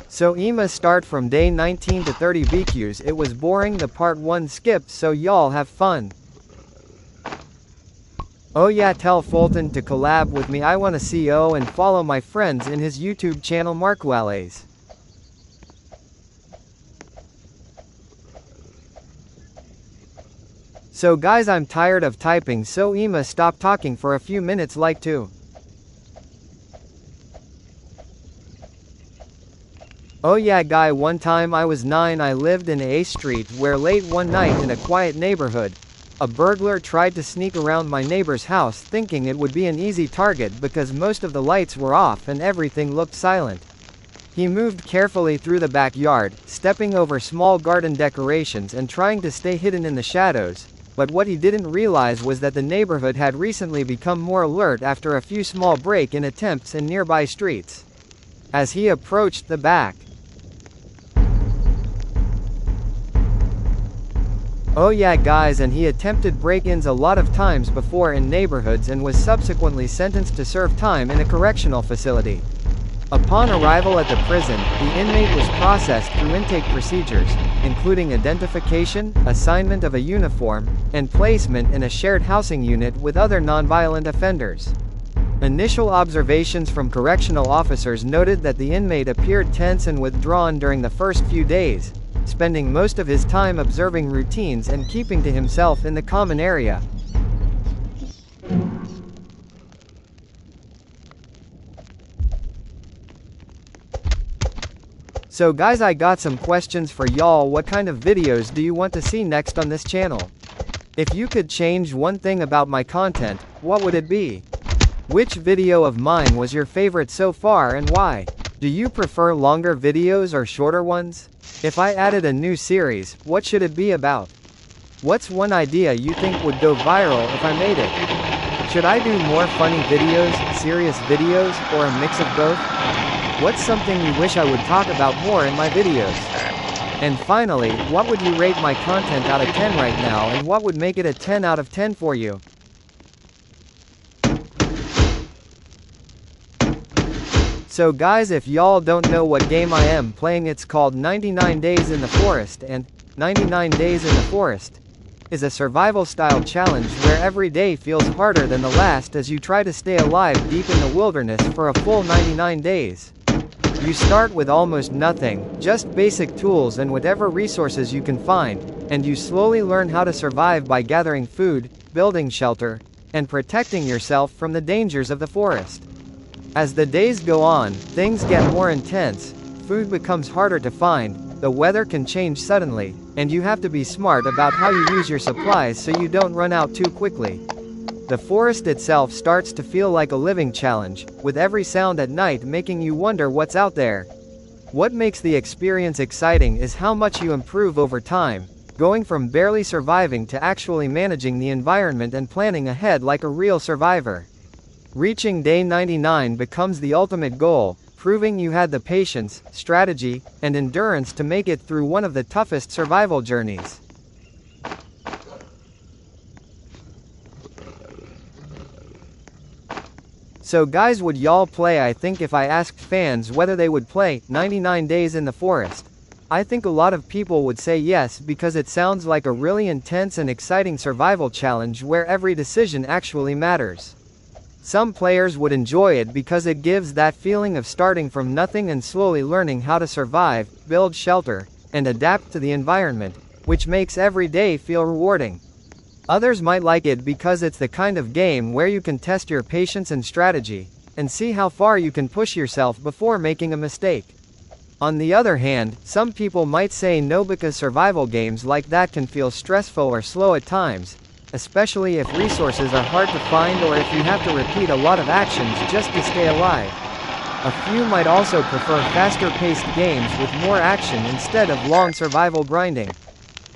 So I'ma start from day 19 to 30 BQs. It was boring, the part 1 skipped, so y'all have fun. Oh yeah, tell Fulton to collab with me. I wanna see and follow my friends in his YouTube channel Markwales. So guys, I'm tired of typing, so I'ma stop talking for a few minutes like to. Oh yeah guy, one time I was 9, I lived in A Street where late one night in a quiet neighborhood, a burglar tried to sneak around my neighbor's house thinking it would be an easy target because most of the lights were off and everything looked silent. He moved carefully through the backyard, stepping over small garden decorations and trying to stay hidden in the shadows, but what he didn't realize was that the neighborhood had recently become more alert after a few small break-in attempts in nearby streets. As he approached the back, oh yeah guys, and he attempted break-ins a lot of times before in neighborhoods and was subsequently sentenced to serve time in a correctional facility. Upon arrival at the prison, the inmate was processed through intake procedures, including identification, assignment of a uniform, and placement in a shared housing unit with other nonviolent offenders. Initial observations from correctional officers noted that the inmate appeared tense and withdrawn during the first few days, spending most of his time observing routines and keeping to himself in the common area. So guys, I got some questions for y'all. What kind of videos do you want to see next on this channel? If you could change one thing about my content, what would it be? Which video of mine was your favorite so far and why? Do you prefer longer videos or shorter ones? If I added a new series, what should it be about? What's one idea you think would go viral if I made it? Should I do more funny videos, serious videos, or a mix of both? What's something you wish I would talk about more in my videos? And finally, what would you rate my content out of 10 right now and what would make it a 10 out of 10 for you? So guys, if y'all don't know what game I am playing, it's called 99 Days in the Forest, and 99 Days in the Forest is a survival style challenge where every day feels harder than the last as you try to stay alive deep in the wilderness for a full 99 days. You start with almost nothing, just basic tools and whatever resources you can find, and you slowly learn how to survive by gathering food, building shelter, and protecting yourself from the dangers of the forest. As the days go on, things get more intense, food becomes harder to find, the weather can change suddenly, and you have to be smart about how you use your supplies so you don't run out too quickly. The forest itself starts to feel like a living challenge, with every sound at night making you wonder what's out there. What makes the experience exciting is how much you improve over time, going from barely surviving to actually managing the environment and planning ahead like a real survivor. Reaching day 99 becomes the ultimate goal, proving you had the patience, strategy, and endurance to make it through one of the toughest survival journeys. So guys, would y'all play? I think if I asked fans whether they would play 99 Days in the Forest, I think a lot of people would say yes because it sounds like a really intense and exciting survival challenge where every decision actually matters. Some players would enjoy it because it gives that feeling of starting from nothing and slowly learning how to survive, build shelter, and adapt to the environment, which makes every day feel rewarding. Others might like it because it's the kind of game where you can test your patience and strategy, and see how far you can push yourself before making a mistake. On the other hand, some people might say no because survival games like that can feel stressful or slow at times, especially if resources are hard to find or if you have to repeat a lot of actions just to stay alive. A few might also prefer faster-paced games with more action instead of long survival grinding.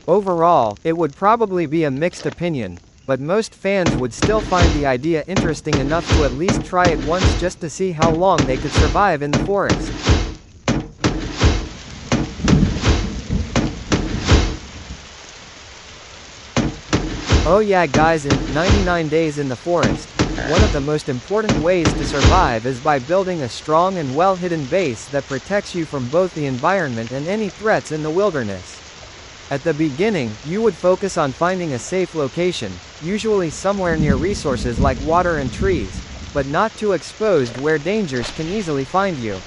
Overall, it would probably be a mixed opinion, but most fans would still find the idea interesting enough to at least try it once just to see how long they could survive in the forest. Oh yeah guys, in 99 Days in the Forest, one of the most important ways to survive is by building a strong and well-hidden base that protects you from both the environment and any threats in the wilderness. At the beginning, you would focus on finding a safe location, usually somewhere near resources like water and trees, but not too exposed where dangers can easily find you.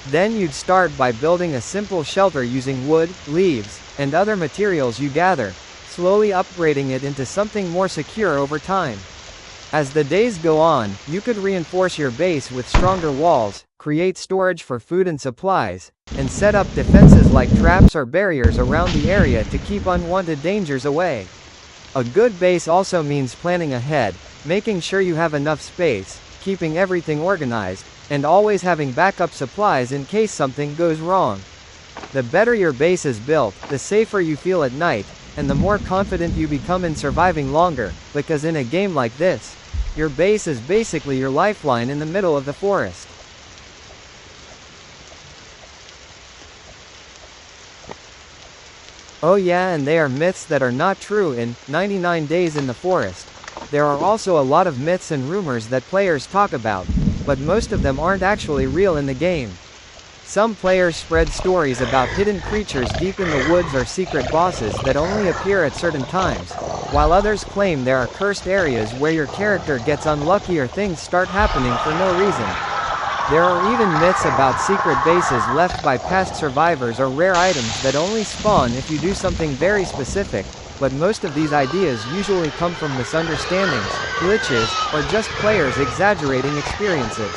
Then you'd start by building a simple shelter using wood, leaves, and other materials you gather, slowly upgrading it into something more secure over time. As the days go on, you could reinforce your base with stronger walls, create storage for food and supplies, and set up defenses like traps or barriers around the area to keep unwanted dangers away. A good base also means planning ahead, making sure you have enough space, keeping everything organized, and always having backup supplies in case something goes wrong. The better your base is built, the safer you feel at night, and the more confident you become in surviving longer, because in a game like this, your base is basically your lifeline in the middle of the forest. Oh yeah, and they are myths that are not true in 99 Days in the Forest. There are also a lot of myths and rumors that players talk about, but most of them aren't actually real in the game. Some players spread stories about hidden creatures deep in the woods or secret bosses that only appear at certain times, while others claim there are cursed areas where your character gets unlucky or things start happening for no reason. There are even myths about secret bases left by past survivors or rare items that only spawn if you do something very specific, but most of these ideas usually come from misunderstandings, glitches, or just players exaggerating experiences.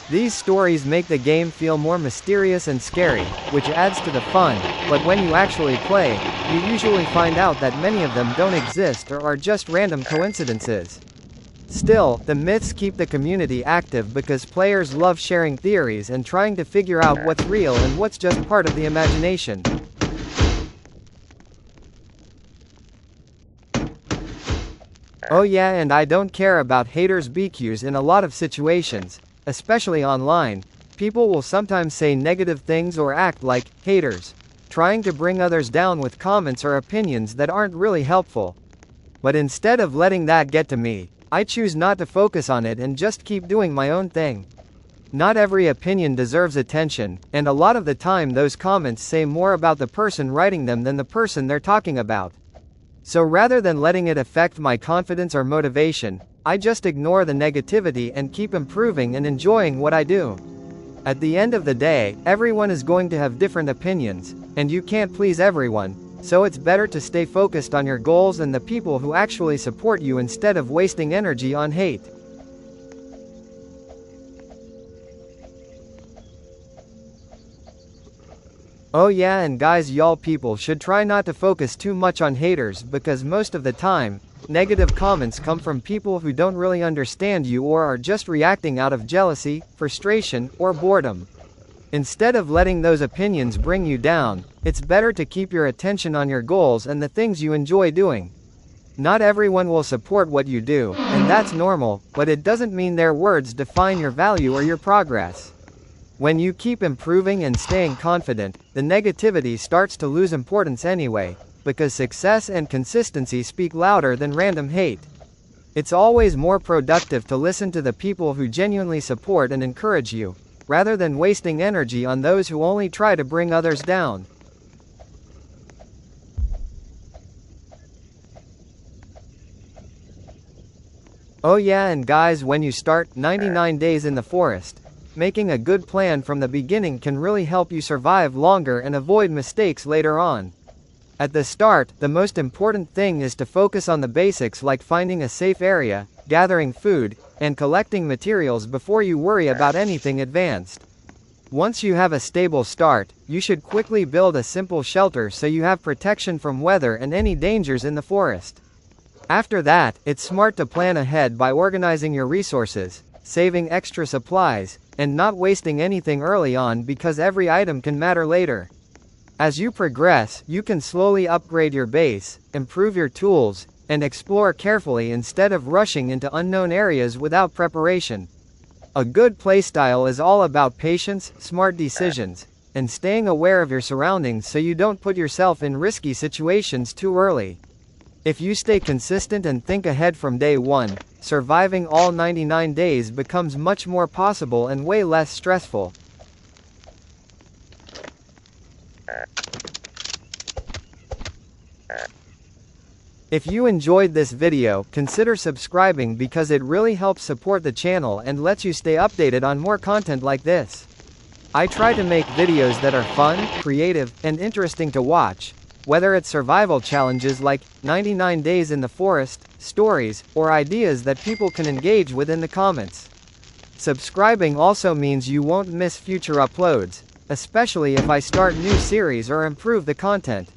These stories make the game feel more mysterious and scary, which adds to the fun, but when you actually play, you usually find out that many of them don't exist or are just random coincidences. Still, the myths keep the community active because players love sharing theories and trying to figure out what's real and what's just part of the imagination. Oh yeah, and I don't care about haters' BQs in a lot of situations. Especially online, people will sometimes say negative things or act like haters, trying to bring others down with comments or opinions that aren't really helpful. But instead of letting that get to me, I choose not to focus on it and just keep doing my own thing. Not every opinion deserves attention, and a lot of the time those comments say more about the person writing them than the person they're talking about. So rather than letting it affect my confidence or motivation, I just ignore the negativity and keep improving and enjoying what I do. At the end of the day, everyone is going to have different opinions, and you can't please everyone, so it's better to stay focused on your goals and the people who actually support you instead of wasting energy on hate. Oh yeah, and guys, y'all people should try not to focus too much on haters because most of the time, negative comments come from people who don't really understand you or are just reacting out of jealousy, frustration, or boredom. Instead of letting those opinions bring you down, it's better to keep your attention on your goals and the things you enjoy doing. Not everyone will support what you do, and that's normal, but it doesn't mean their words define your value or your progress. When you keep improving and staying confident, the negativity starts to lose importance anyway, because success and consistency speak louder than random hate. It's always more productive to listen to the people who genuinely support and encourage you, rather than wasting energy on those who only try to bring others down. Oh yeah, and guys, when you start 99 Days in the Forest, making a good plan from the beginning can really help you survive longer and avoid mistakes later on. At the start, the most important thing is to focus on the basics like finding a safe area, gathering food, and collecting materials before you worry about anything advanced. Once you have a stable start, you should quickly build a simple shelter so you have protection from weather and any dangers in the forest. After that, it's smart to plan ahead by organizing your resources, saving extra supplies, and not wasting anything early on because every item can matter later. As you progress, you can slowly upgrade your base, improve your tools, and explore carefully instead of rushing into unknown areas without preparation. A good playstyle is all about patience, smart decisions, and staying aware of your surroundings so you don't put yourself in risky situations too early. If you stay consistent and think ahead from day one, surviving all 99 days becomes much more possible and way less stressful. If you enjoyed this video, consider subscribing because it really helps support the channel and lets you stay updated on more content like this. I try to make videos that are fun, creative, and interesting to watch, whether it's survival challenges like 99 Days in the Forest, stories, or ideas that people can engage with in the comments. Subscribing also means you won't miss future uploads, especially if I start new series or improve the content.